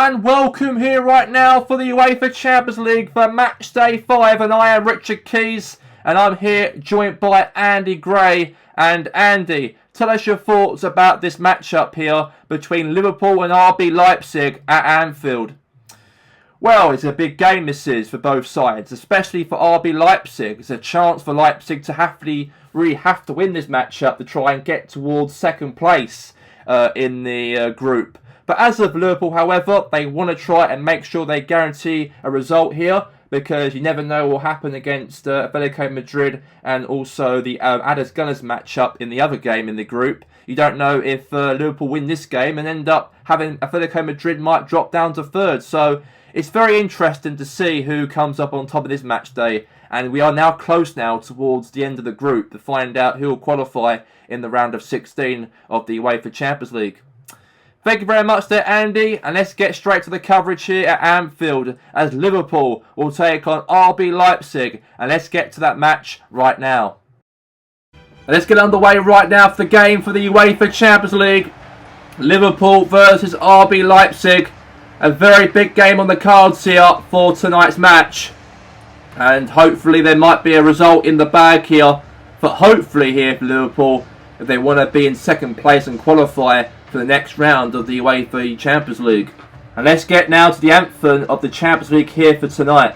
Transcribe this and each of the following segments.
and welcome here right now for the UEFA Champions League for Matchday 5, and I am Richard Keys, and I'm here joined by Andy Gray. And Andy, tell us your thoughts about this matchup here between Liverpool and RB Leipzig at Anfield. Well, it's a big game this is for both sides, especially for RB Leipzig. It's a chance for Leipzig to really have to win this matchup to try and get towards second place in the group. But as of Liverpool, however, they want to try and make sure they guarantee a result here, because you never know what will happen against Atletico Madrid and also the Addis Gunners matchup in the other game in the group. You don't know if Liverpool win this game and end up having Atletico Madrid might drop down to third. So it's very interesting to see who comes up on top of this match day. And we are now close now towards the end of the group to find out who will qualify in the round of 16 of the UEFA Champions League. Thank you very much there, Andy, and let's get straight to the coverage here at Anfield as Liverpool will take on RB Leipzig, and let's get to that match right now. Let's get underway right now for the game for the UEFA Champions League. Liverpool versus RB Leipzig. A very big game on the cards here for tonight's match, and hopefully there might be a result in the bag here, but hopefully here for Liverpool if they want to be in second place and qualify for the next round of the UEFA Champions League. And let's get now to the anthem of the Champions League here for tonight.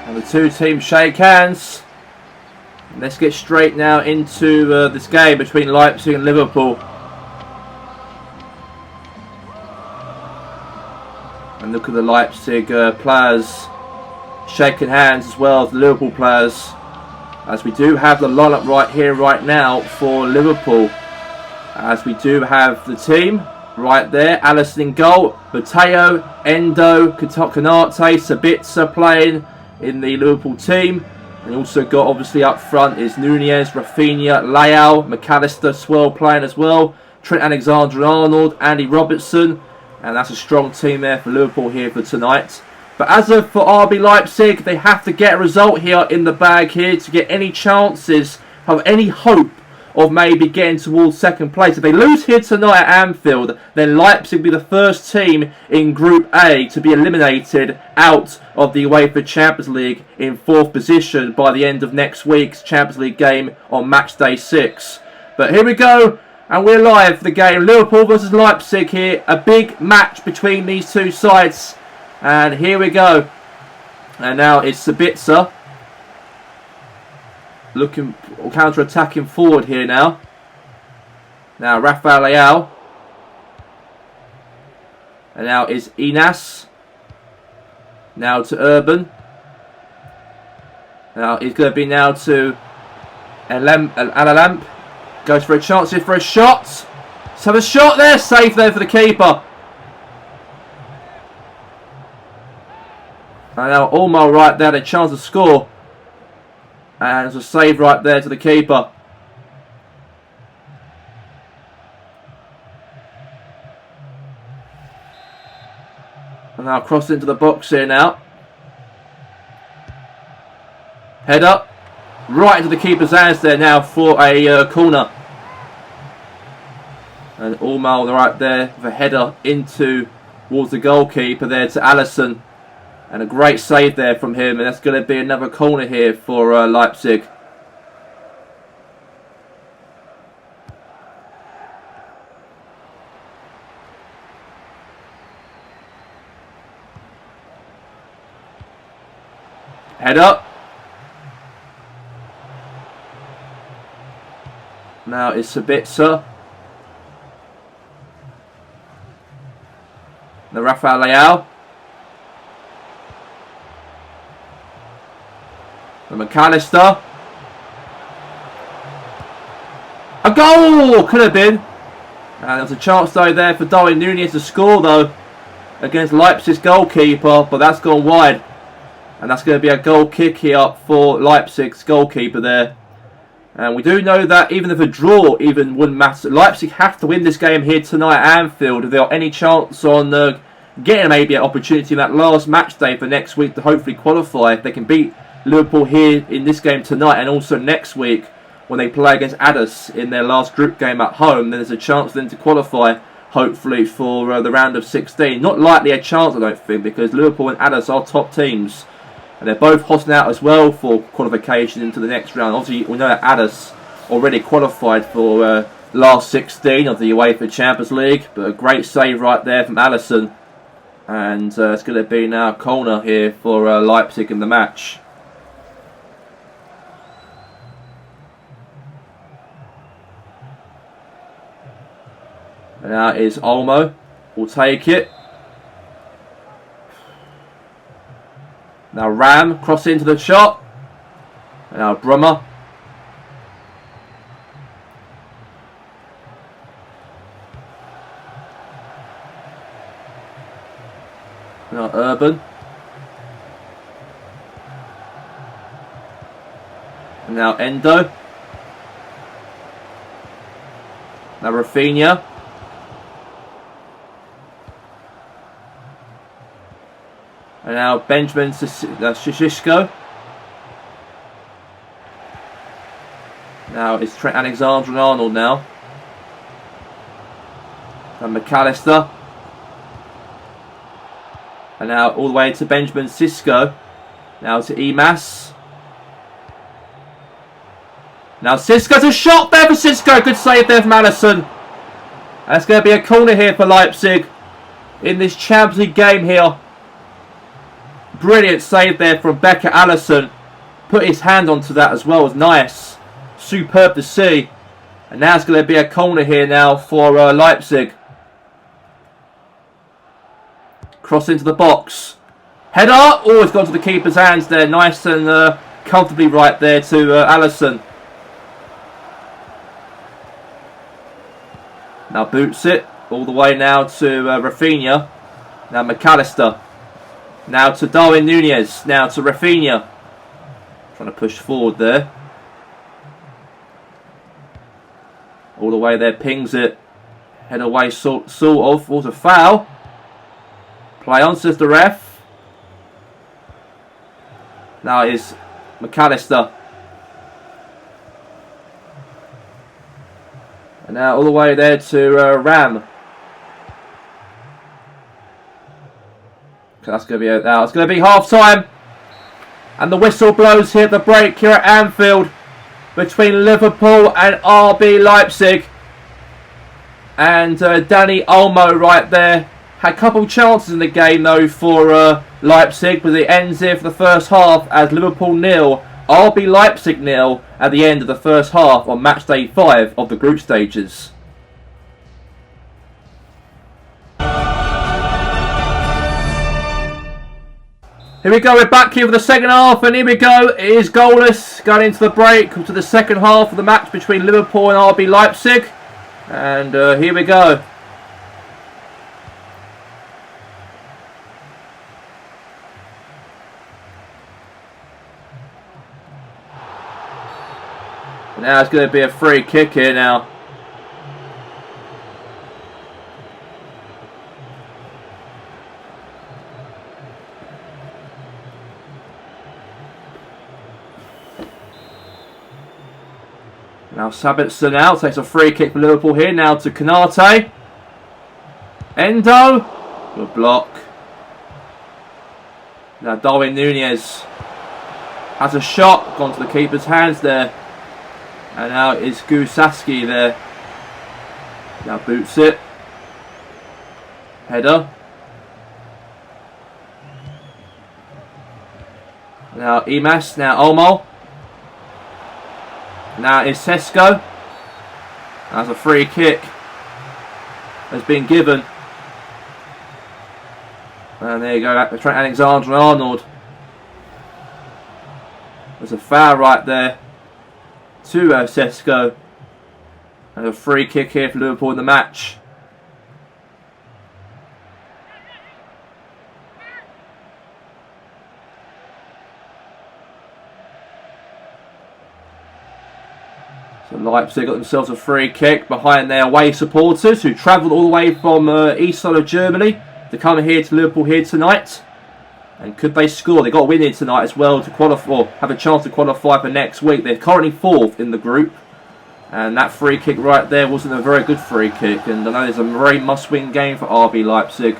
And the two teams shake hands. Let's get straight now into this game between Leipzig and Liverpool. And look at the Leipzig players shaking hands as well as the Liverpool players. As we do have the lineup right here, right now for Liverpool. As we do have the team right there. Alisson in goal. Mateo, Endo, Konate, Sabitzer playing in the Liverpool team. And also got obviously up front is Nunez, Rafinha, Leao, McAllister, Swirl playing as well. Trent Alexander-Arnold, Andy Robertson. And that's a strong team there for Liverpool here for tonight. But as of for RB Leipzig, they have to get a result here in the bag here to get any chances of any hope of maybe getting towards second place. If they lose here tonight at Anfield, then Leipzig will be the first team in Group A to be eliminated out of the UEFA Champions League in fourth position by the end of next week's Champions League game on Matchday 6. But here we go, and we're live for the game. Liverpool versus Leipzig here. A big match between these two sides. And here we go. And now it's Sabitzer looking counter-attacking forward here now. Now Rafael Leao. And now is Inas. Now to Urban. Now it's going to be now to Alalamp. Goes for a chance here for a shot. Let's have a shot there. Safe there for the keeper. And now Olmo right there, a chance to score. And it's a save right there to the keeper. And now cross into the box here now. Head up. Right into the keeper's hands there now for a corner. And Olmo right there with a header into towards the goalkeeper there to Alisson. And a great save there from him, and that's going to be another corner here for Leipzig. Head up. Now it's Sabitzer. Now Rafael Leao. McAllister. A goal! Could have been. And there was a chance though there for Darwin Núñez to score though against Leipzig's goalkeeper, but that's gone wide. And that's going to be a goal kick here for Leipzig's goalkeeper there. And we do know that even if a draw even wouldn't matter, Leipzig have to win this game here tonight at Anfield if there are any chance on getting maybe an opportunity in that last match day for next week to hopefully qualify. If they can beat Liverpool here in this game tonight and also next week when they play against Addis in their last group game at home, then there's a chance for them to qualify hopefully for the round of 16. Not likely a chance, I don't think, because Liverpool and Addis are top teams. And they're both hosting out as well for qualification into the next round. Obviously, we know that Addis already qualified for last 16 of the UEFA Champions League. But a great save right there from Alisson. And it's going to be now a corner here for Leipzig in the match. And now is Olmo. Will take it. Now Ram, cross into the shot. Now Brummer. Now Urban. And now Endo. Now Rafinha. And now Benjamin Shishko. Now it's Trent Alexander-Arnold now. And McAllister. And now all the way to Benjamin Sisko. Now to Emas. Now Sisko's a shot there for Sisko. Good save there from Alisson. And it's going to be a corner here for Leipzig in this Champions League game here. Brilliant save there from Becker Alisson. Put his hand onto that as well. It was nice. Superb to see. And now it's going to be a corner here now for Leipzig. Cross into the box. Header. Oh, it's gone to the keeper's hands there. Nice and comfortably right there to Alisson. Now boots it. All the way now to Rafinha. Now McAllister. Now to Darwin Núñez. Now to Rafinha. Trying to push forward there. All the way there. Pings it. Head away sort of. Was a foul. Play on, says the ref. Now it is McAllister. And now all the way there to Ram. That's going to be out now. It's going to be half time. And the whistle blows here at the break here at Anfield between Liverpool and RB Leipzig. And Danny Olmo right there. Had a couple of chances in the game though for Leipzig, but it ends here for the first half as Liverpool 0, RB Leipzig 0 at the end of the first half on match day 5 of the group stages. Here we go, we're back here for the second half, and here we go, it is goalless going into the break to the second half of the match between Liverpool and RB Leipzig. And here we go. Now it's going to be a free kick here now. Now Sabitzer now takes a free kick for Liverpool here. Now to Konate. Endo. Good block. Now Darwin Núñez has a shot. Gone to the keeper's hands there. And now it's Gusaski there. Now boots it. Header. Now Emas. Now Olmo. Now it's Sesko. That's a free kick. Has been given. And there you go. Trent Alexander-Arnold. There's a foul right there to Sesko. And a free kick here for Liverpool in the match. So Leipzig got themselves a free kick behind their away supporters who travelled all the way from east side of Germany to come here to Liverpool here tonight. And could they score? They got a win here tonight as well to qualify, or have a chance to qualify for next week. They're currently 4th in the group. And that free kick right there wasn't a very good free kick. And I know it's a very must-win game for RB Leipzig,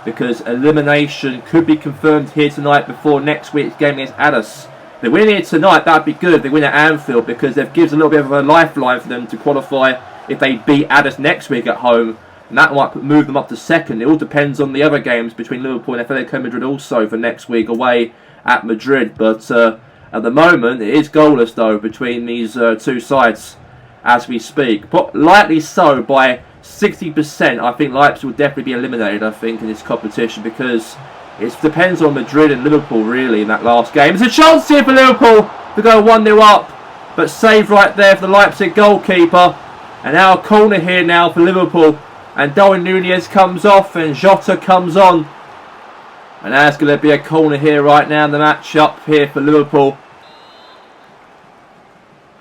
because elimination could be confirmed here tonight before next week's game against Addis. If they win here tonight, that'd be good. If they win at Anfield, because that gives a little bit of a lifeline for them to qualify if they beat Addis next week at home. And that might move them up to 2nd. It all depends on the other games between Liverpool and Atletico Madrid also for next week away at Madrid. But at the moment, it is goalless though between these two sides as we speak. But lightly so by 60%. I think Leipzig will definitely be eliminated, I think, in this competition, because it depends on Madrid and Liverpool really in that last game. There's a chance here for Liverpool to go 1-0 up, but save right there for the Leipzig goalkeeper. And now a corner here now for Liverpool. And Darwin Nunez comes off and Jota comes on. And that's going to be a corner here right now in the match up here for Liverpool.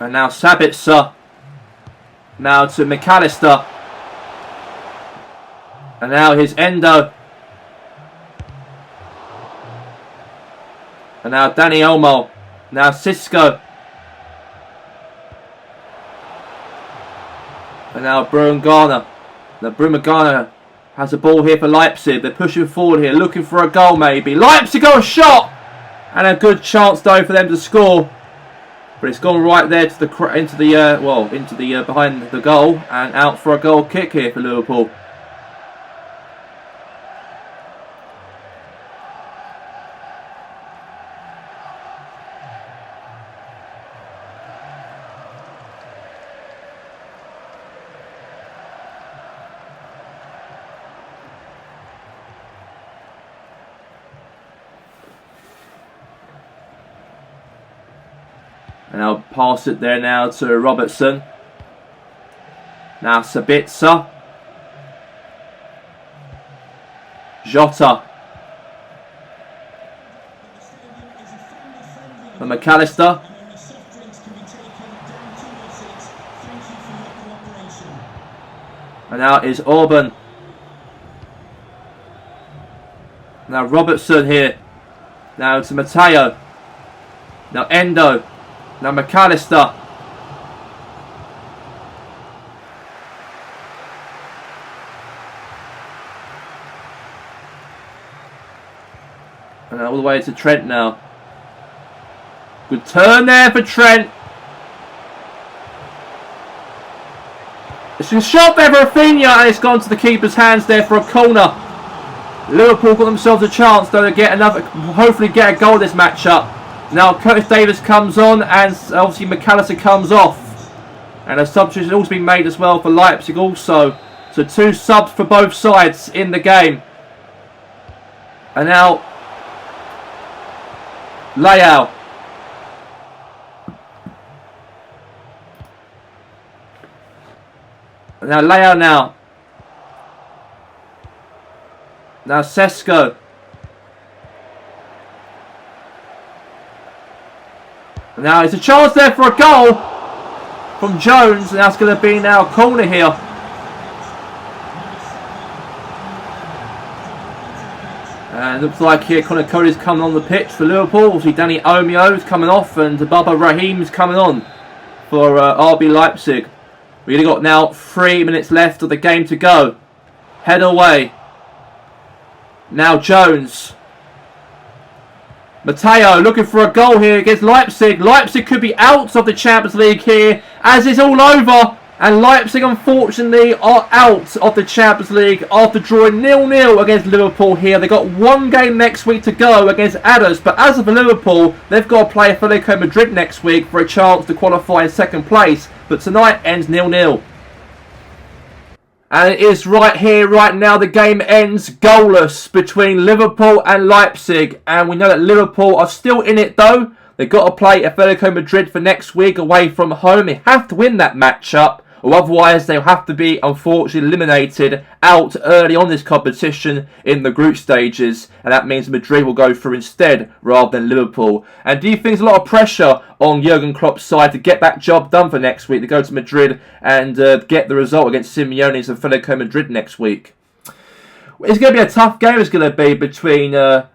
And now Sabitzer. Now to McAllister. And now here's Endo. And now Danny Olmo. Now Cisco. And now Brumagana. Now Brumagana has the ball here for Leipzig. They're pushing forward here, looking for a goal maybe. Leipzig got a shot! And a good chance though for them to score. But it's gone right there to the into the behind the goal and out for a goal kick here for Liverpool. And I'll pass it there now to Robertson. Now Sabitzer. Jota. And McAllister. And now is Orban. Now Robertson here. Now to Matteo. Now Endo. Now McAllister. And all the way to Trent now. Good turn there for Trent. It's a shot there for Rafinha and it's gone to the keeper's hands there for a corner. Liverpool got themselves a chance though to get another, hopefully get a goal this matchup. Now Curtis Davis comes on and obviously McAllister comes off. And a substitution has also been made as well for Leipzig also. So 2 subs for both sides in the game. And now Leao. And now Leao now. Now Sesko. Now there's a chance there for a goal from Jones, and that's going to be now a corner here. And it looks like here Conor Cody's coming on the pitch for Liverpool. Obviously Danny Olmo's coming off and Baba Rahim's coming on for RB Leipzig. We've only got now 3 minutes left of the game to go. Head away. Now Jones. Matteo looking for a goal here against Leipzig. Leipzig could be out of the Champions League here as it's all over. And Leipzig unfortunately are out of the Champions League after drawing 0-0 against Liverpool here. They've got 1 game next week to go against Addis. But as of Liverpool, they've got to play Atletico Madrid next week for a chance to qualify in 2nd place. But tonight ends 0-0. And it is right here, right now, the game ends goalless between Liverpool and Leipzig. And we know that Liverpool are still in it though. They've got to play Atletico Madrid for next week away from home. They have to win that matchup, or otherwise they'll have to be unfortunately eliminated out early on this competition in the group stages, and that means Madrid will go through instead rather than Liverpool. And do you think there's a lot of pressure on Jurgen Klopp's side to get that job done for next week, to go to Madrid and get the result against Simeone's Atletico Madrid next week? It's going to be a tough game, it's going to be, between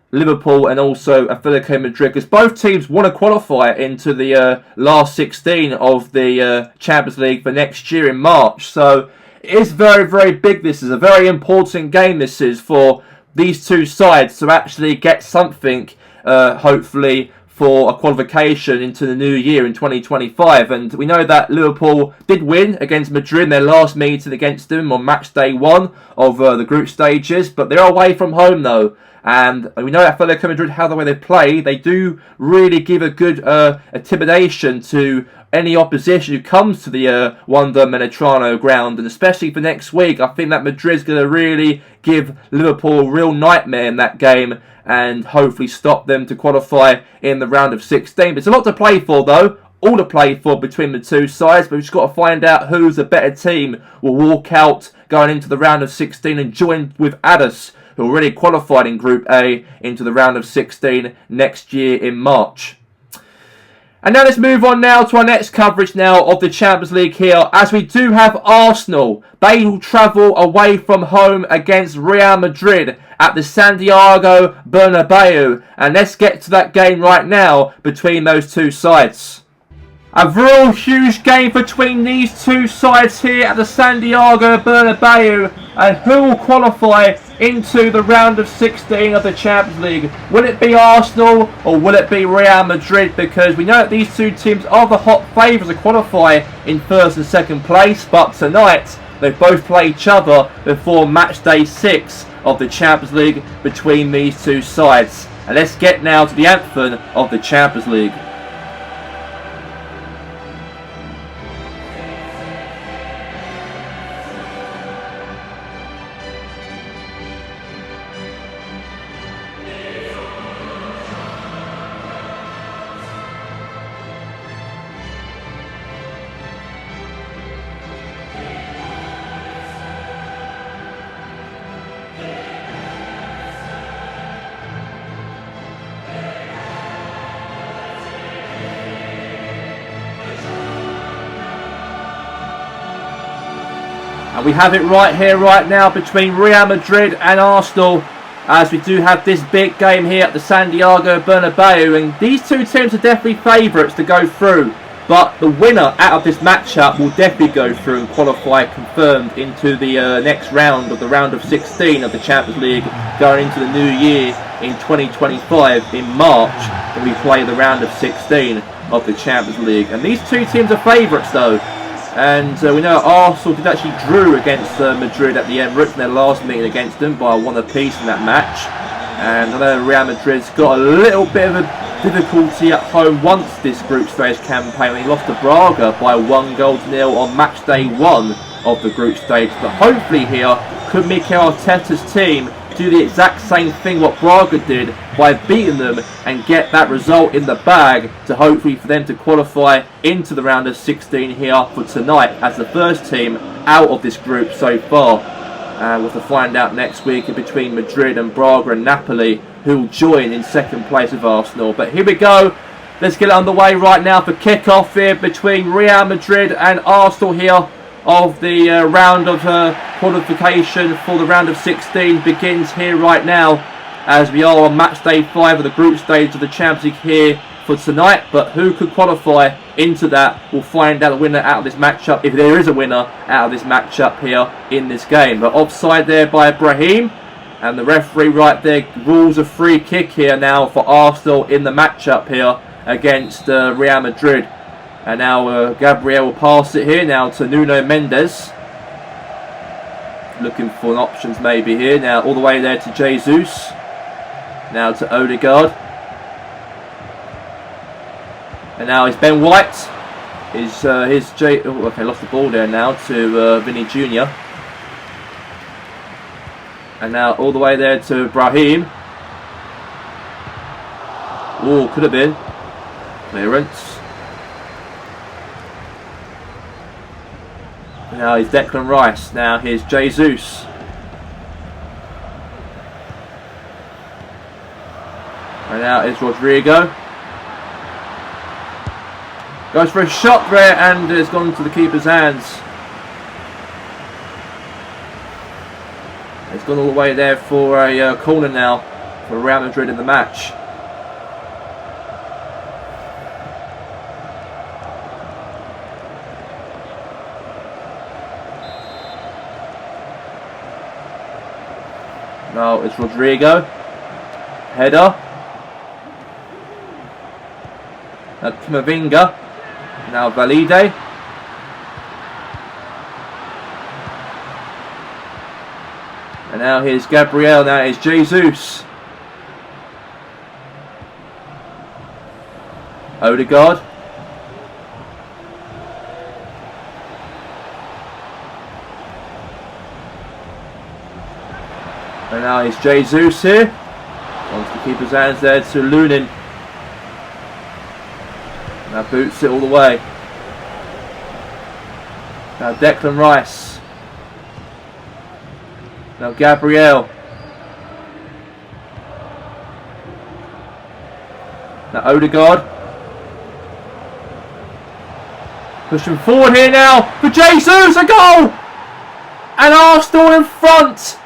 Liverpool and also Atletico Madrid, because both teams want to qualify into the last 16 of the Champions League for next year in March. So it is very, very big. This is a very important game, this is, for these two sides to actually get something, hopefully, for a qualification into the new year in 2025. And we know that Liverpool did win against Madrid in their last meeting against them on match day 1 of the group stages, but they're away from home though. And we know that Atletico Madrid, how the way they play, they do really give a good intimidation to any opposition who comes to the Wanda Metropolitano ground. And especially for next week, I think that Madrid's going to really give Liverpool a real nightmare in that game, and hopefully stop them to qualify in the round of 16. But it's a lot to play for though, all to play for between the two sides, but we've just got to find out who's the better team will walk out going into the round of 16 and join with Addis, who already qualified in Group A, into the round of 16 next year in March. And now let's move on now to our next coverage now of the Champions League here, as we do have Arsenal. They will travel away from home against Real Madrid at the Santiago Bernabeu. And let's get to that game right now between those two sides. A real huge game between these two sides here at the Santiago Bernabeu. And who will qualify into the round of 16 of the Champions League? Will it be Arsenal or will it be Real Madrid? Because we know that these two teams are the hot favourites to qualify in first and second place. But tonight, they both play each other before match day 6 of the Champions League between these two sides. And let's get now to the anthem of the Champions League. And we have it right here, right now, between Real Madrid and Arsenal, as we do have this big game here at the Santiago Bernabeu. And these two teams are definitely favourites to go through. But the winner out of this matchup will definitely go through and qualify confirmed into the next round of the round of 16 of the Champions League, going into the new year in 2025 in March, when we play the round of 16 of the Champions League. And these two teams are favourites though. And we know Arsenal did actually drew against Madrid at the Emirates in their last meeting against them by 1 apiece in that match. And I know Real Madrid's got a little bit of a difficulty at home once this group stage campaign. They lost to Braga by 1-0 on match day 1 of the group stage. But hopefully here, could Mikel Arteta's team do the exact same thing what Braga did by beating them and get that result in the bag to hopefully for them to qualify into the round of 16 here for tonight as the first team out of this group so far. And we'll have to find out next week between Madrid and Braga and Napoli who will join in second place with Arsenal. But here we go. Let's get it underway right now for kick-off here between Real Madrid and Arsenal here of the round of qualification for the round of 16 begins here right now, as we are on match day 5 of the group stage of the Champions League here for tonight. But who could qualify into that? We'll find out the winner out of this matchup, if there is a winner out of this matchup here in this game. But offside there by Brahim, and the referee right there rules a free kick here now for Arsenal in the matchup here against Real Madrid. And now Gabriel will pass it here now to Nuno Mendes. Looking for options maybe here. Now all the way there to Jesus. Now to Odegaard. And now it's Ben White. Okay, lost the ball there now to Vinny Jr. And now all the way there to Brahim. Oh, could have been. Clearance. Now here's Declan Rice. Now here's Jesus. And now it's Rodrigo. Goes for a shot there and it's gone to the keeper's hands. It's gone all the way there for a corner now for Real Madrid in the match. Now it's Rodrigo. Header. Now Camavinga. Now Valide. And now here's Gabriel. Now here's Jesus. Odegaard. And now it's Jesus here. Wants to keep his hands there to Lunin. Now boots it all the way. Now Declan Rice. Now Gabriel. Now Odegaard. Pushing forward here now for Jesus. A goal! And Arsenal in front.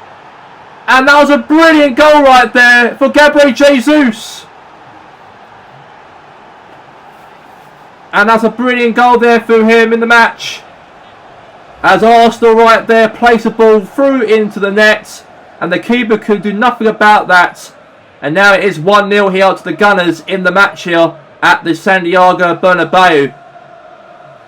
And that was a brilliant goal right there for Gabriel Jesus. And that's a brilliant goal there for him in the match. As Arsenal right there place the ball through into the net. And the keeper could do nothing about that. And now it is 1-0 here to the Gunners in the match here at the Santiago Bernabeu.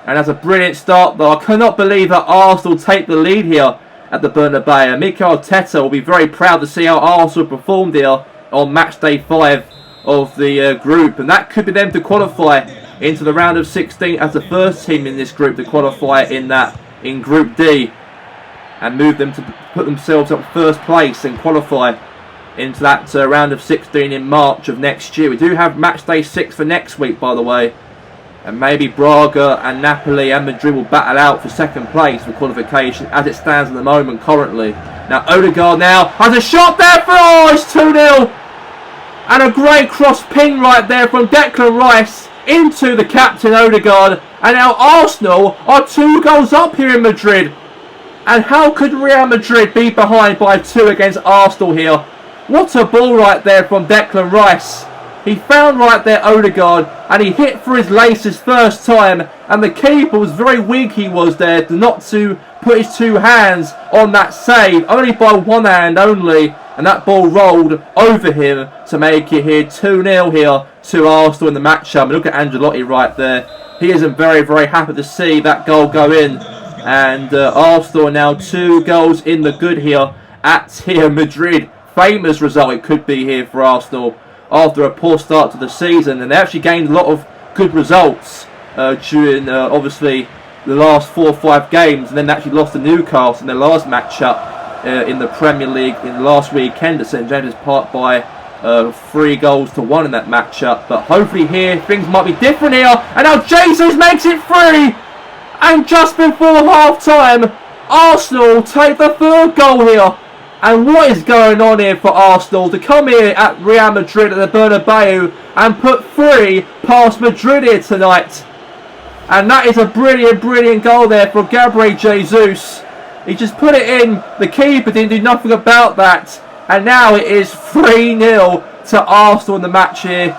And that's a brilliant start though. I cannot believe that Arsenal take the lead here at the Bernabeu. Mikel Arteta will be very proud to see how Arsenal performed here on match day 5 of the group. And that could be them to qualify into the round of 16 as the first team in this group to qualify in Group D. And move them to put themselves up first place and qualify into that round of 16 in March of next year. We do have match day 6 for next week, by the way. And maybe Braga and Napoli and Madrid will battle out for second place for qualification as it stands at the moment currently. Now Odegaard now has a shot there for, it's 2-0. And a great cross ping right there from Declan Rice into the captain Odegaard. And now Arsenal are 2 goals up here in Madrid. And how could Real Madrid be behind by 2 against Arsenal here? What a ball right there from Declan Rice. He found right there Odegaard and he hit for his laces first time, and the keeper was very weak, he was there not to put his 2 hands on that save, only by 1 hand only, and that ball rolled over him to make it here 2-0 here to Arsenal in the matchup. Look at Ancelotti right there. He isn't very, very happy to see that goal go in, and Arsenal are now 2 goals in the good here at here Madrid. Famous result it could be here for Arsenal after a poor start to the season, and they actually gained a lot of good results during obviously the last 4 or 5 games, and then actually lost to Newcastle in their last match-up in the Premier League in last weekend at St James's Park by 3-1 in that match-up. But hopefully here things might be different here, and now Jesus makes it 3, and just before half-time Arsenal take the 3rd goal here. And what is going on here for Arsenal to come here at Real Madrid at the Bernabeu and put 3 past Madrid here tonight? And that is a brilliant, brilliant goal there from Gabriel Jesus. He just put it in. The keeper didn't do nothing about that. And now it is 3-0 to Arsenal in the match here.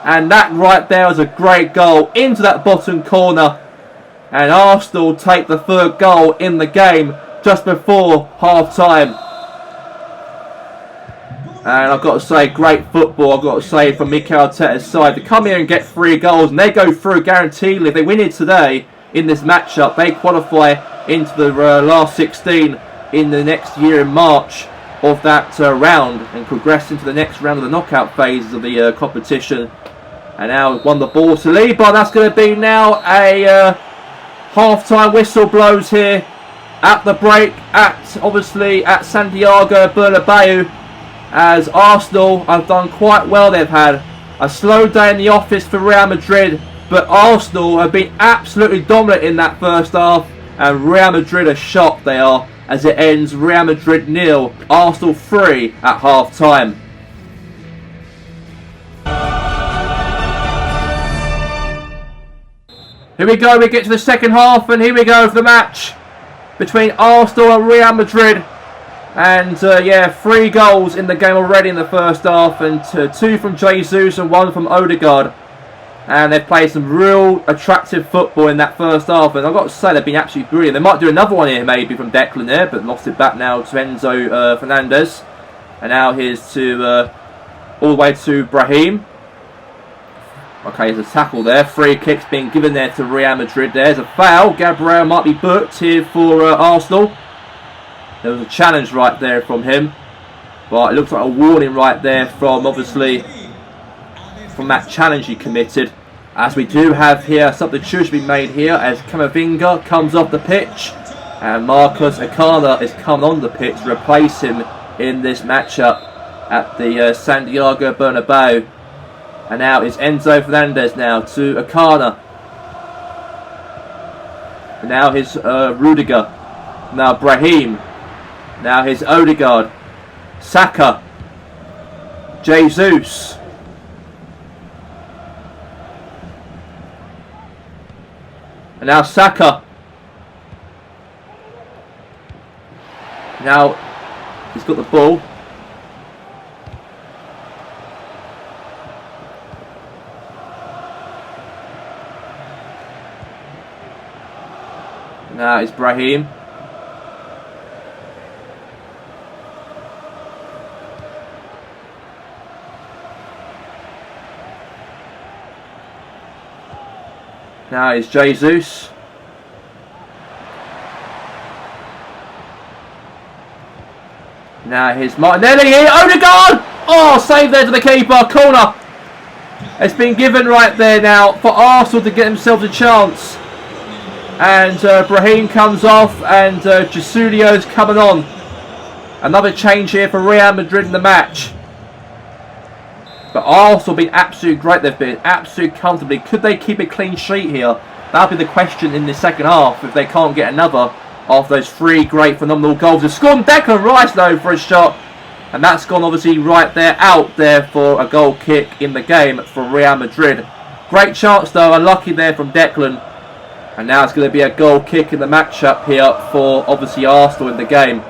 And that right there was a great goal into that bottom corner. And Arsenal take the 3rd goal in the game just before half-time. And I've got to say, great football, I've got to say, from Mikel Arteta's side. To come here and get 3 goals, and they go through guaranteedly. If they win it today in this matchup, they qualify into the last 16 in the next year in March of that round and progress into the next round of the knockout phases of the competition. And now won the ball to lead, but that's going to be now a half-time whistle blows here at the break at obviously at Santiago Bernabeu. as Arsenal have done quite well. They've had a slow day in the office for Real Madrid, but Arsenal have been absolutely dominant in that first half, and Real Madrid are shocked, they are, as it ends Real Madrid 0, Arsenal 3 at half time. Here we go, we get to the second half, and here we go for the match between Arsenal and Real Madrid. And yeah, 3 goals in the game already in the first half, and 2 from Jesus and 1 from Odegaard. And they've played some real attractive football in that first half, and I've got to say they've been absolutely brilliant. They might do another one here maybe from Declan there, but lost it back now to Enzo Fernandez. And now here's to all the way to Brahim. Okay, there's a tackle there. Free kicks being given there to Real Madrid. There's a foul. Gabriel might be booked here for Arsenal. There was a challenge right there from him, but it looks like a warning right there from, obviously, from that challenge he committed. As we do have here, substitution being made here as Camavinga comes off the pitch, and Marcos Acana is coming on the pitch to replace him in this matchup at the Santiago Bernabeu. And now it's Enzo Fernandez now to Acana. And now here's Rudiger. Now Brahim. Now here's Odegaard. Saka. Jesus. And now Saka. Now he's got the ball. Now it's Brahim. Now it's Jesus. Now here's Martinelli here. Odegaard! Oh, save there to the keeper. Corner. It's been given right there now for Arsenal to get themselves a chance. And Brahim comes off, and Jesulio's coming on. Another change here for Real Madrid in the match. But Arsenal have been absolutely great. They've been absolutely comfortably. Could they keep a clean sheet here? That'll be the question in the second half if they can't get another after those 3 great, phenomenal goals. They've scored Declan Rice though for a shot, and that's gone obviously right there, out there for a goal kick in the game for Real Madrid. Great chance though, unlucky there from Declan. And now it's going to be a goal kick in the matchup here for obviously Arsenal in the game.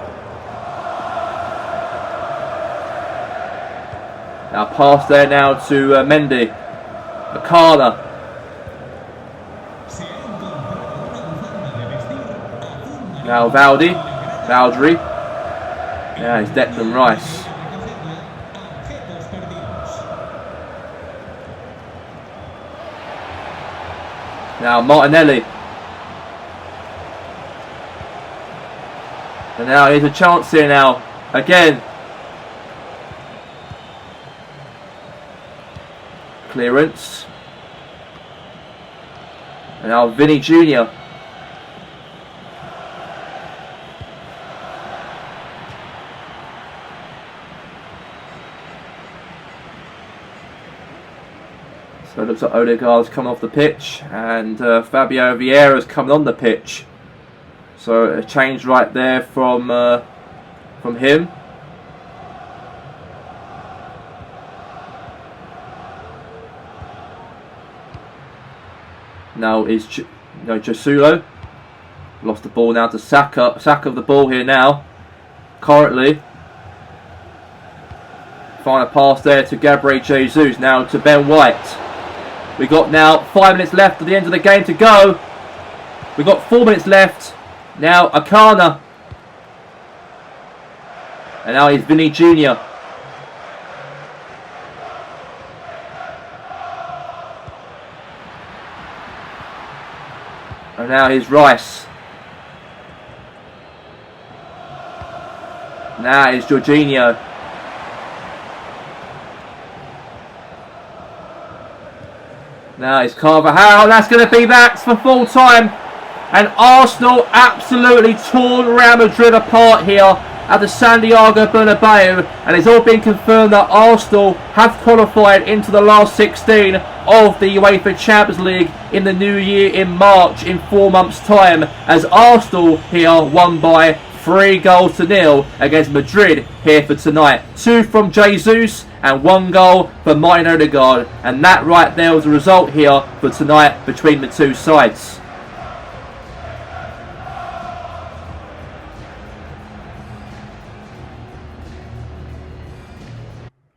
Now pass there now to Mendy. Acana. Now Valdry. Now it's Declan Rice. Now Martinelli. And now here's a chance here now. Again. Clearance. And now Vinny Jr. So it looks like Odegaard's come off the pitch, and Fabio Vieira's coming on the pitch. So a change right there from him. Now is Jesulo. Lost the ball now to Saka. Saka of the ball here now. Currently. Final pass there to Gabriel Jesus. Now to Ben White. We got now 5 minutes left at the end of the game to go. We got 4 minutes left. Now Acana. And now he's Vinny Jr. And now here's Rice. Now here's Jorginho. Now it's Carvajal. That's going to be that for full time. And Arsenal absolutely torn Real Madrid apart here. at the Santiago Bernabeu, and it's all been confirmed that Arsenal have qualified into the last 16 of the UEFA Champions League in the new year in March, in 4 months' time, as Arsenal here won by 3-0 against Madrid here for tonight. 2 from Jesus and 1 goal for Martin Odegaard, and that right there was the result here for tonight between the two sides.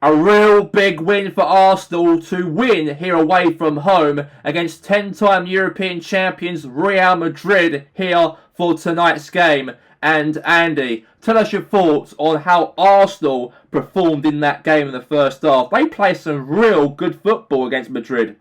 A real big win for Arsenal to win here away from home against 10-time European champions Real Madrid here for tonight's game. And Andy, tell us your thoughts on how Arsenal performed in that game in the first half. They played some real good football against Madrid.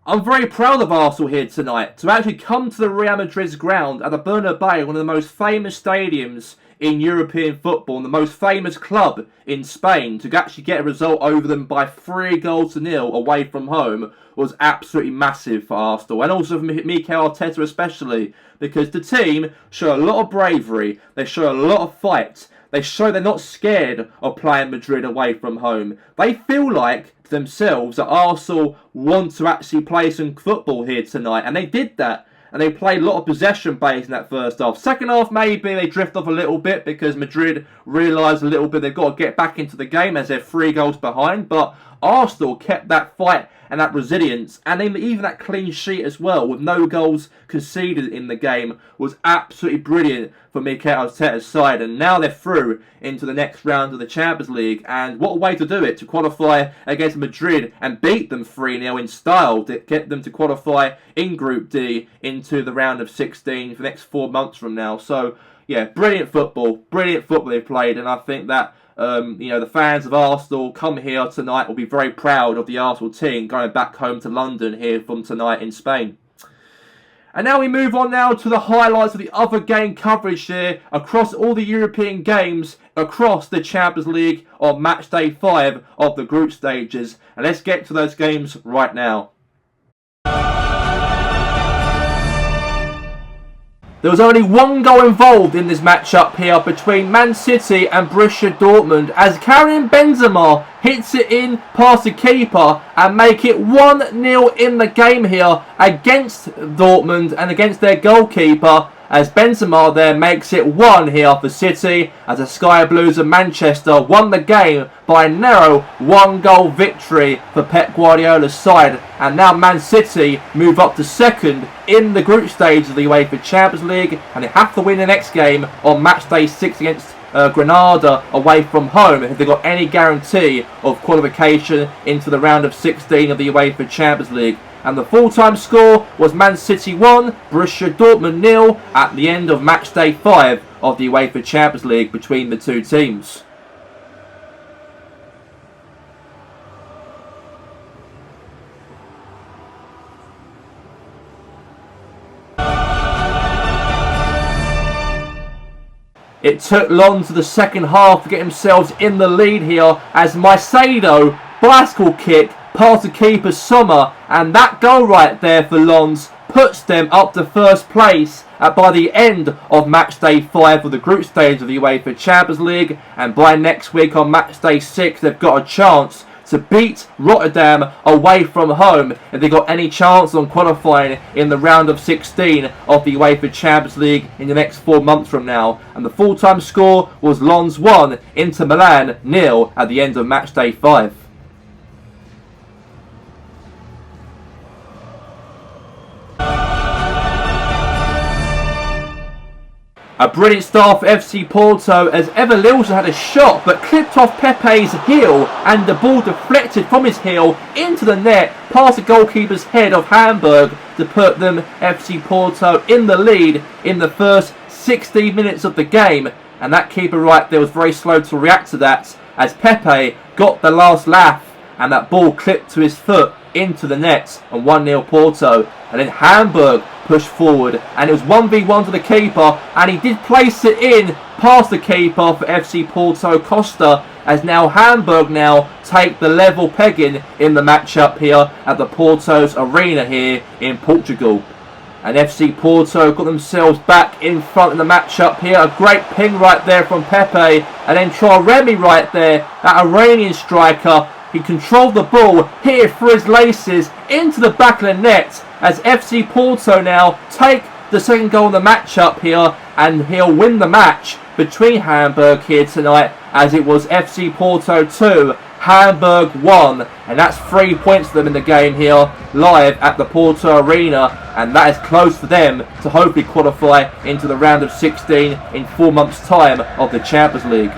I'm very proud of Arsenal here tonight to actually come to the Real Madrid's ground at the Bernabeu, one of the most famous stadiums in European football and the most famous club in Spain, to actually get a result over them by 3-0 away from home was absolutely massive for Arsenal, and also for Mikel Arteta especially, because the team show a lot of bravery, they show a lot of fight, they show they're not scared of playing Madrid away from home. They feel like to themselves that Arsenal want to actually play some football here tonight, and they did that. And they played a lot of possession base in that first half. Second half, maybe they drift off a little bit because Madrid realised a little bit they've got to get back into the game as they're 3 goals behind. But Arsenal kept that fight and that resilience, and even that clean sheet as well, with no goals conceded in the game, was absolutely brilliant for Mikel Arteta's side. And now they're through into the next round of the Champions League, and what a way to do it, to qualify against Madrid and beat them 3-0 in style, to get them to qualify in Group D into the round of 16 for the next 4 months from now. So yeah, brilliant football they've played, and I think that the fans of Arsenal come here tonight will be very proud of the Arsenal team going back home to London here from tonight in Spain. And now we move on now to the highlights of the other game coverage here across all the European games across the Champions League on Matchday 5 of the group stages. And let's get to those games right now. There was only 1 goal involved in this matchup here between Man City and Borussia Dortmund, as Karim Benzema hits it in past the keeper and make it 1-0 in the game here against Dortmund and against their goalkeeper, as Benzema there makes it 1 here for City, as the Sky Blues of Manchester won the game by a narrow 1-goal victory for Pep Guardiola's side. And now Man City move up to second in the group stage of the UEFA Champions League, and they have to win the next game on Matchday 6 against Granada away from home if they've got any guarantee of qualification into the round of 16 of the UEFA Champions League. And the full-time score was Man City 1, Borussia Dortmund 0 at the end of Matchday 5 of the UEFA Champions League between the two teams. It took Lens to the second half to get themselves in the lead here, as Macedo bicycle kick past the keeper Sommer, and that goal right there for Lens puts them up to first place by the end of Matchday 5 of the group stage of the UEFA Champions League. And by next week on Matchday 6 they've got a chance to beat Rotterdam away from home if they got any chance on qualifying in the round of 16 of the UEFA Champions League in the next 4 months from now. And the full-time score was Lens 1, Inter Milan 0 at the end of Matchday 5. A brilliant start for FC Porto, as Evan Lilson had a shot but clipped off Pepe's heel, and the ball deflected from his heel into the net past the goalkeeper's head of Hamburg to put them, FC Porto, in the lead in the first 16 minutes of the game. And that keeper right there was very slow to react to that, as Pepe got the last laugh and that ball clipped to his foot into the net, and 1-0 Porto. And then Hamburg pushed forward, and it was 1v1 to the keeper, and he did place it in past the keeper for FC Porto Costa, as now Hamburg now take the level pegging in the matchup here at the Porto's arena here in Portugal. And FC Porto got themselves back in front in the matchup here. A great ping right there from Pepe. And then Traoremi right there, that Iranian striker. He controlled the ball, hit it through his laces into the back of the net. As FC Porto now take the second goal in the matchup here. And he'll win the match between Hamburg here tonight. As it was FC Porto 2. Hamburg 1, and that's 3 points for them in the game here live at the Porto Arena, and that is close for them to hopefully qualify into the round of 16 in 4 months' time of the Champions League.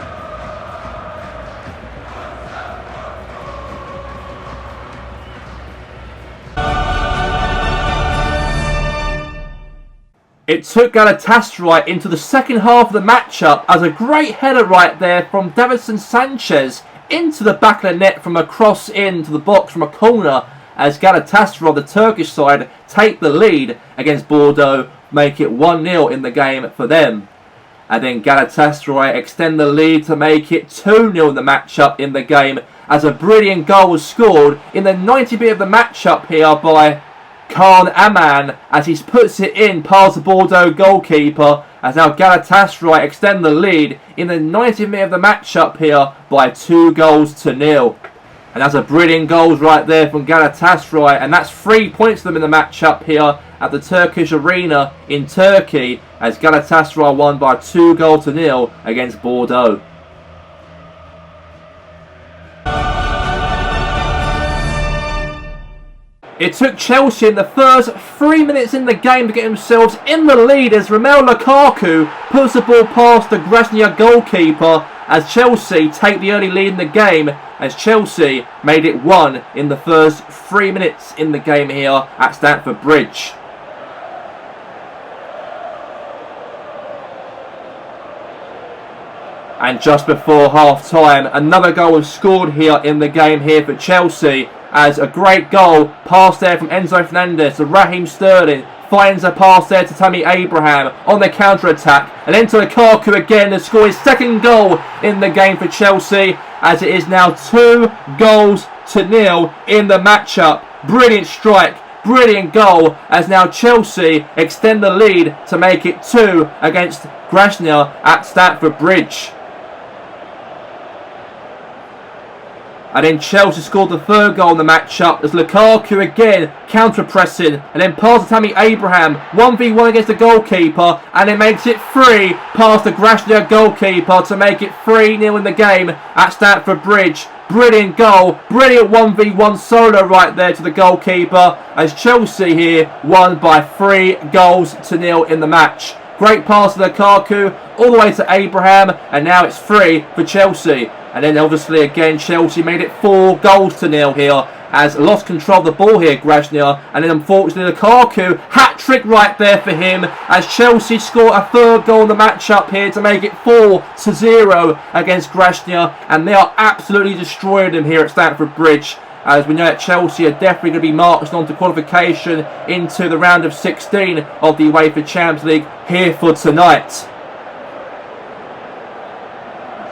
It took Galatasaray into the second half of the matchup as a great header right there from Davinson Sanchez into the back of the net from a cross into the box from a corner, as Galatasaray, the Turkish side, take the lead against Bordeaux, make it 1-0 in the game for them. And then Galatasaray extend the lead to make it 2-0 in the matchup in the game, as a brilliant goal was scored in the 90th minute of the matchup here by Khan Aman, as he puts it in past the Bordeaux goalkeeper, as now Galatasaray extend the lead in the 90th minute of the matchup here by 2-0. And that's a brilliant goal right there from Galatasaray, and that's 3 points for them in the matchup here at the Turkish Arena in Turkey, as Galatasaray won by 2-0 against Bordeaux. It took Chelsea in the first 3 minutes in the game to get themselves in the lead as Romelu Lukaku puts the ball past the Grasnia goalkeeper, as Chelsea take the early lead in the game, as Chelsea made it 1 in the first 3 minutes in the game here at Stamford Bridge. And just before half time, another goal was scored here in the game here for Chelsea, as a great goal pass there from Enzo Fernandez to Raheem Sterling, finds a pass there to Tammy Abraham on the counter-attack, and then to Lukaku again to score his second goal in the game for Chelsea, as it is now 2-0 in the matchup. Brilliant strike, brilliant goal, as now Chelsea extend the lead to make it 2 against Grasnia at Stamford Bridge. And then Chelsea scored the third goal in the matchup as Lukaku again counter-pressing, and then past Tammy Abraham 1v1 against the goalkeeper, and it makes it 3 past the Grasnia goalkeeper to make it 3-0 in the game at Stamford Bridge. Brilliant goal, brilliant 1v1 solo right there to the goalkeeper, as Chelsea here won by 3-0 in the match. Great pass to Lukaku all the way to Abraham, and now it's 3 for Chelsea. And then obviously again Chelsea made it 4-0 here, as lost control of the ball here, Grasnia, and then unfortunately Lukaku, hat-trick right there for him, as Chelsea score a third goal in the matchup here to make it 4-0 against Grasnia, and they are absolutely destroying them here at Stamford Bridge, as we know that Chelsea are definitely going to be marched on to qualification into the round of 16 of the UEFA Champions League here for tonight.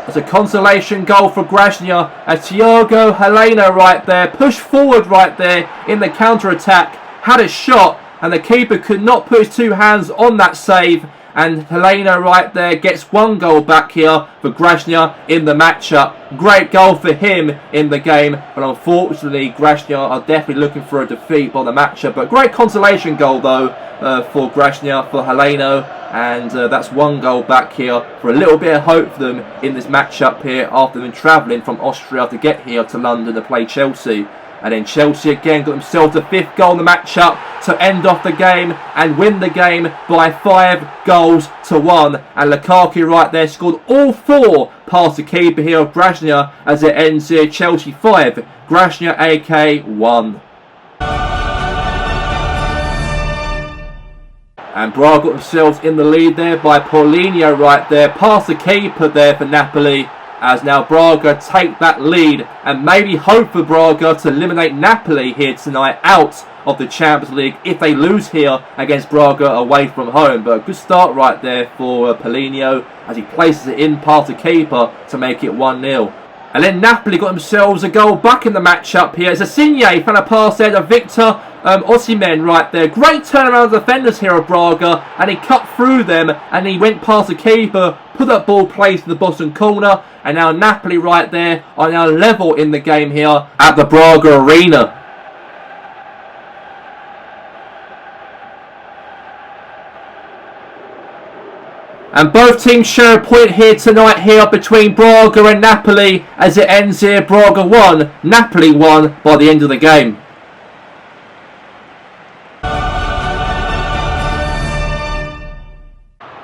It's a consolation goal for Grasnia, as Thiago Helena right there pushed forward right there in the counter-attack, had a shot, and the keeper could not put his two hands on that save, and Helena right there gets 1 goal back here for Grasnia in the matchup. Great goal for him in the game, but unfortunately Grasnia are definitely looking for a defeat by the matchup. But great consolation goal though for Grasnia, for Helena, and that's 1 goal back here for a little bit of hope for them in this matchup here after them travelling from Austria to get here to London to play Chelsea. And then Chelsea again got themselves a 5th goal in the matchup to end off the game and win the game by 5-1. And Lukaku right there scored all 4 past the keeper here of Grasnia, as it ends here Chelsea 5, Grasnia AK 1. And Braga got themselves in the lead there by Paulinho right there, past the keeper there for Napoli, as now Braga take that lead and maybe hope for Braga to eliminate Napoli here tonight out of the Champions League if they lose here against Braga away from home. But a good start right there for Paulinho, as he places it in past the keeper to make it 1-0. And then Napoli got themselves a goal back in the matchup here. It's a Insigne found a pass there to Victor Osimhen right there. Great turnaround of defenders here of Braga, and he cut through them and he went past the keeper, put that ball placed in the bottom corner, and now Napoli right there are now level in the game here at the Braga Arena. And both teams share a point here tonight here between Braga and Napoli as it ends here. Braga 1, Napoli 1 by the end of the game.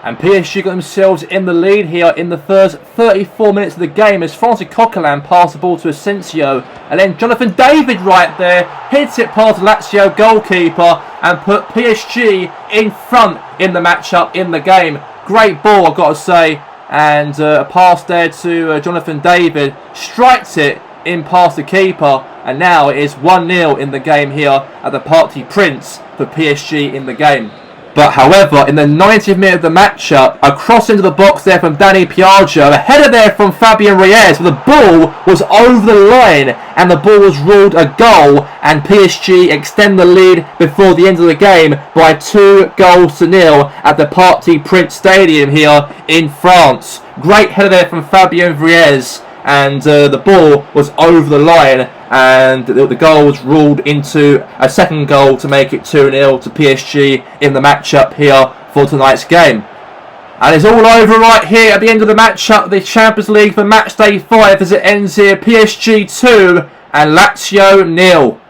And PSG got themselves in the lead here in the first 34 minutes of the game as Francis Coquelin passed the ball to Asensio. And then Jonathan David right there hits it past Lazio goalkeeper and put PSG in front in the matchup in the game. Great ball, I've got to say. And a pass there to Jonathan David. Strikes it in past the keeper. And now it is 1-0 in the game here at the Parc des Princes for PSG in the game. But however, in the 90th minute of the matchup, a cross into the box there from Dani Piaggio, a header there from Fabian Ruiz, but the ball was over the line and the ball was ruled a goal, and PSG extend the lead before the end of the game by 2-0 at the Parc des Princes Stadium here in France. Great header there from Fabian Ruiz, and the ball was over the line, and the goal was ruled into a second goal to make it 2-0 to PSG in the matchup here for tonight's game. And it's all over right here at the end of the matchup, the Champions League for Matchday 5 as it ends here. PSG 2 and Lazio 0.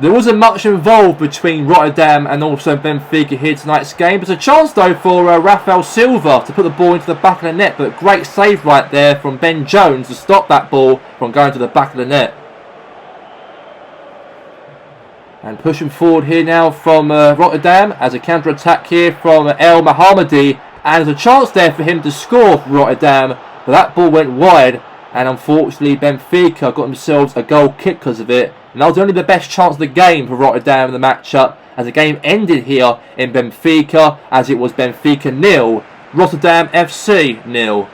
There wasn't much involved between Rotterdam and also Benfica here tonight's game. There's a chance though for Rafael Silva to put the ball into the back of the net, but great save right there from Ben Jones to stop that ball from going to the back of the net. And pushing forward here now from Rotterdam as a counter-attack here from El Mohammadi, and there's a chance there for him to score for Rotterdam, but that ball went wide, and unfortunately Benfica got themselves a goal kick because of it. And that was only the best chance of the game for Rotterdam in the matchup, as the game ended here in Benfica, as it was Benfica 0, Rotterdam FC 0.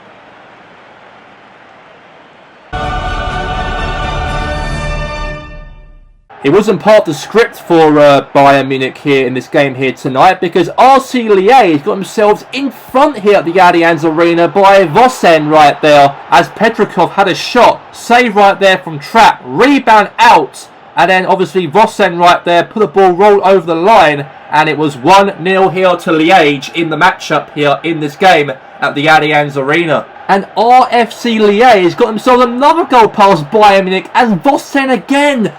It wasn't part of the script for Bayern Munich here in this game here tonight, because RC Liège got themselves in front here at the Allianz Arena by Vossen right there, as Petrikov had a shot, save right there from Trapp, rebound out, and then obviously Vossen right there put the ball roll over the line, and it was 1-0 here to Liège in the matchup here in this game at the Allianz Arena. And RFC Liège got themselves another goal past Bayern Munich as Vossen again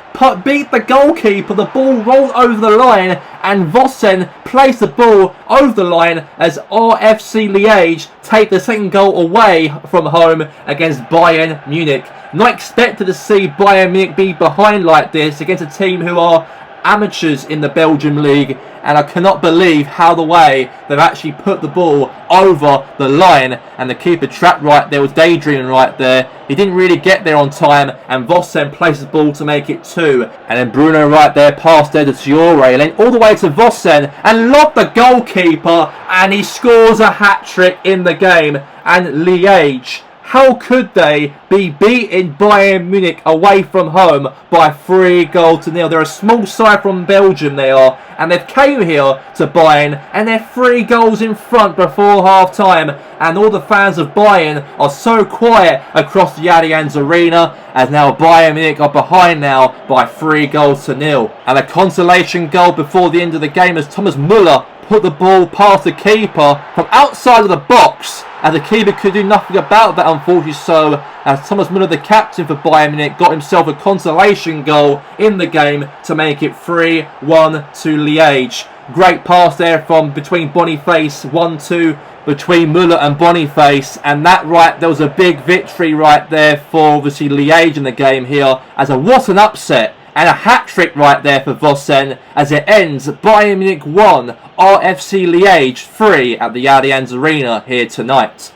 beat the goalkeeper. The ball rolled over the line and Vossen placed the ball over the line as RFC Liège take the second goal away from home against Bayern Munich. Not expected to see Bayern Munich be behind like this against a team who are amateurs in the Belgium League, and I cannot believe how the way they've actually put the ball over the line, and the keeper trapped right there was daydreaming right there. He didn't really get there on time, and Vossen places the ball to make it 2, and then Bruno right there passed there to Fiore, and then all the way to Vossen and lobbed the goalkeeper, and he scores a hat-trick in the game. And Liège, how could they be beating Bayern Munich away from home by 3-0? They're a small side from Belgium, they are. And they've came here to Bayern and they're 3 goals in front before half-time. And all the fans of Bayern are so quiet across the Allianz Arena, as now Bayern Munich are behind now by 3-0. And a consolation goal before the end of the game as Thomas Müller put the ball past the keeper from outside of the box, and the keeper could do nothing about that, unfortunately. So as Thomas Müller, the captain for Bayern Munich, got himself a consolation goal in the game to make it 3-1 to Liège. Great pass there from between Boniface, 1-2 between Müller and Boniface, and that there was a big victory right there for obviously Liège in the game here, as what an upset. And a hat-trick right there for Vossen as it ends Bayern Munich 1, RFC Liège 3 at the Allianz Arena here tonight.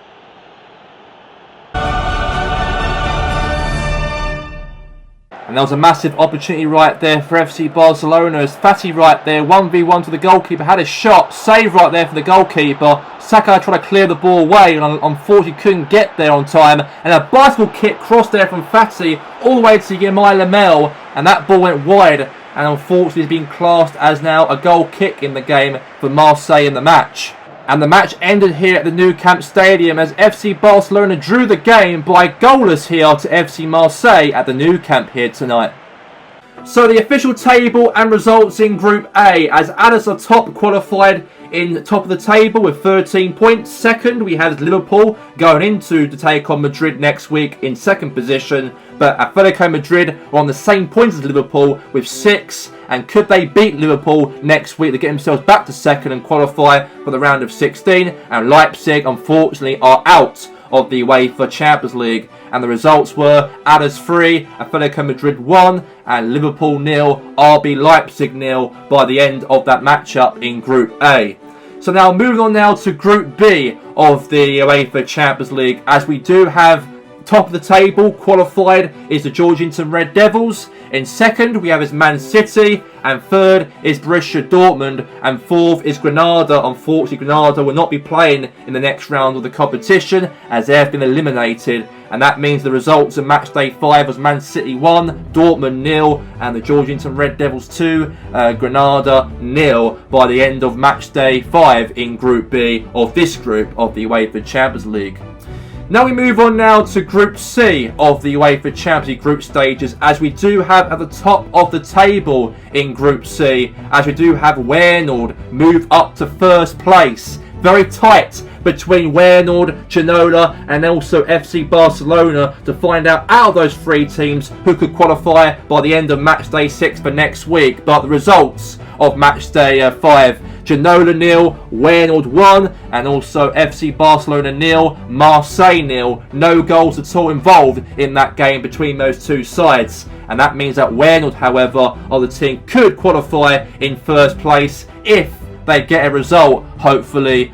And And there was a massive opportunity right there for FC Barcelona as Fati right there, 1v1 to the goalkeeper, had a shot, save right there for the goalkeeper. Saka tried to clear the ball away and unfortunately couldn't get there on time. And a bicycle kick crossed there from Fati all the way to Yamai Lamel, and that ball went wide. And unfortunately is being classed as now a goal kick in the game for Marseille in the match. And the match ended here at the Nou Camp Stadium as FC Barcelona drew the game by goalless here to FC Marseille at the Nou Camp here tonight. So the official table and results in Group A, as Addis are top qualified in top of the table with 13 points. Second, we have Liverpool going into to take on Madrid next week in second position. But Atletico Madrid are on the same points as Liverpool with 6. And could they beat Liverpool next week to get themselves back to second and qualify for the round of 16? And Leipzig, unfortunately, are out of the UEFA Champions League. And the results were Addis 3, Atletico Madrid 1, and Liverpool 0, RB Leipzig 0 by the end of that matchup in Group A. So now moving on now to Group B of the UEFA Champions League, as we do have top of the table qualified is the Georgington Red Devils. In second we have is Man City, and third is Borussia Dortmund, and fourth is Granada. Unfortunately, Granada will not be playing in the next round of the competition as they have been eliminated, and that means the results of Matchday 5 was Man City 1, Dortmund 0, and the Georgington Red Devils 2, Granada 0 by the end of Matchday 5 in Group B of this group of the UEFA Champions League. Now we move on now to Group C of the UEFA Champions League group stages, as we do have at the top of the table in Group C, as we do have Feyenoord move up to first place. Very tight between Feyenoord, Genoa and also FC Barcelona to find out of those three teams who could qualify by the end of Matchday 6 for next week. But the results of Matchday 5, Genoa 0, Feyenoord 1, and also FC Barcelona 0, Marseille 0. No goals at all involved in that game between those two sides. And that means that Feyenoord, however, are the team could qualify in first place if they get a result, hopefully,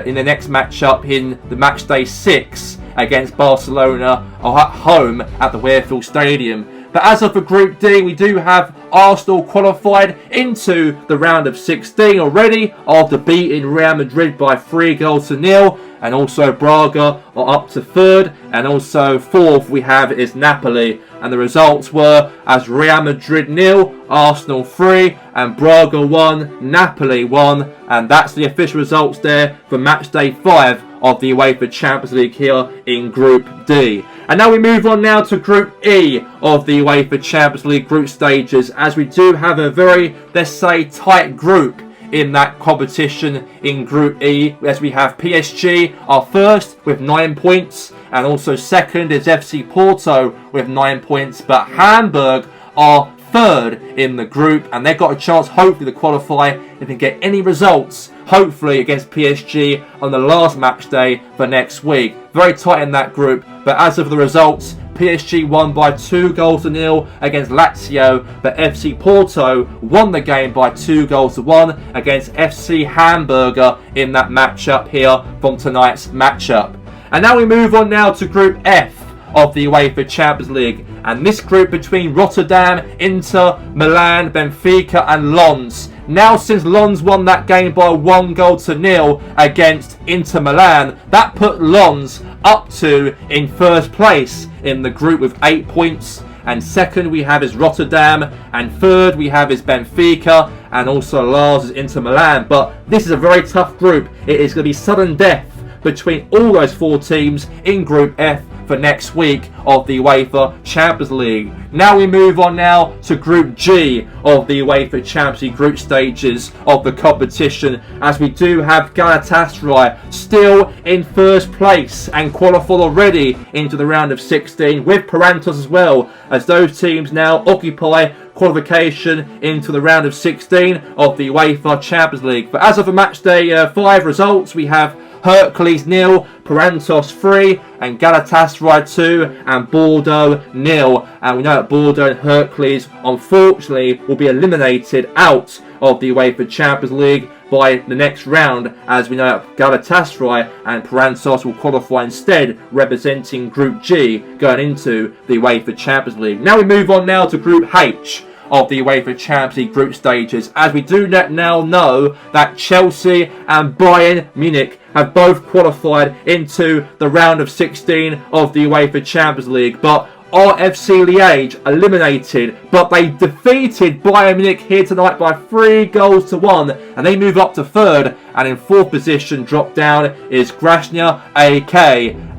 in the next matchup in the Matchday 6 against Barcelona or at home at the Wearfield Stadium. But as of the Group D, we do have Arsenal qualified into the round of 16 already after beating Real Madrid by 3-0. And also Braga are up to third. And also fourth we have is Napoli. And the results were as Real Madrid 0, Arsenal 3, and Braga 1, Napoli 1. And that's the official results there for Matchday 5 of the UEFA Champions League here in Group D. And now we move on now to Group E of the UEFA Champions League group stages, as we do have a very, let's say, tight group in that competition in Group E, as we have PSG are first with 9 points, and also second is FC Porto with 9 points, but Hamburg are third in the group, and they've got a chance hopefully to qualify if they get any results, hopefully against PSG on the last match day for next week. Very tight in that group, but as of the results, PSG won by 2-0 against Lazio, but FC Porto won the game by 2-1 against FC Hamburger in that matchup here from tonight's matchup. And now we move on now to Group F of the UEFA Champions League, and this group between Rotterdam, Inter, Milan, Benfica and Lens. Now since Lens won that game by 1-0 against Inter Milan, that put Lens up to in first place in the group with 8 points, and second we have is Rotterdam, and third we have is Benfica, and also last is Inter Milan. But this is a very tough group. It is going to be sudden death between all those four teams in Group F for next week of the UEFA Champions League. Now we move on now to Group G of the UEFA Champions League group stages of the competition, as we do have Galatasaray still in first place and qualified already into the round of 16 with Parantos as well, as those teams now occupy qualification into the round of 16 of the UEFA Champions League. But as of the matchday 5 results, we have Hercules 0, Parantos 3, and Galatasaray 2, and Bordeaux 0. And we know that Bordeaux and Hercules, unfortunately, will be eliminated out of the UEFA Champions League by the next round, as we know that Galatasaray and Parantos will qualify instead, representing Group G going into the UEFA Champions League. Now we move on now to Group H of the UEFA Champions League group stages, as we do now know that Chelsea and Bayern Munich have both qualified into the round of 16 of the UEFA Champions League, but RFC Liège eliminated, but they defeated Bayern Munich here tonight by 3-1, and they move up to third, and in fourth position, drop down, is Grasnia AK,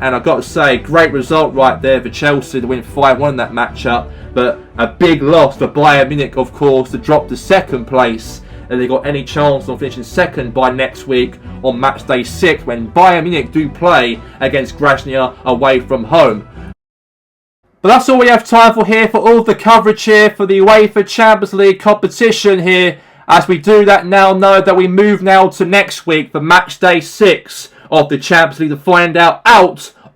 and I've got to say, great result right there for Chelsea to win 5-1 in that matchup, but a big loss for Bayern Munich, of course, to drop to second place, and they got any chance of finishing second by next week on Matchday 6, when Bayern Munich do play against Grasnia away from home. But that's all we have time for here, for all the coverage here for the UEFA Champions League competition here. As we do that now, know that we move now to next week for match day 6 of the Champions League to find out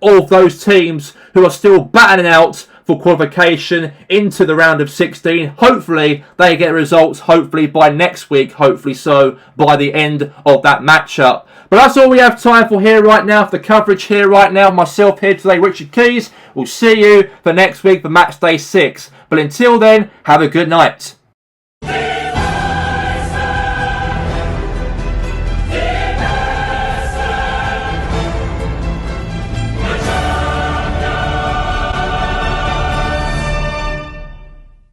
all of those teams who are still battling out for qualification into the round of 16. Hopefully they get results, hopefully by next week, hopefully so by the end of that matchup. But that's all we have time for here right now, for the coverage here right now. Myself here today, Richard Keys. We'll see you for next week for match day 6. But until then, have a good night.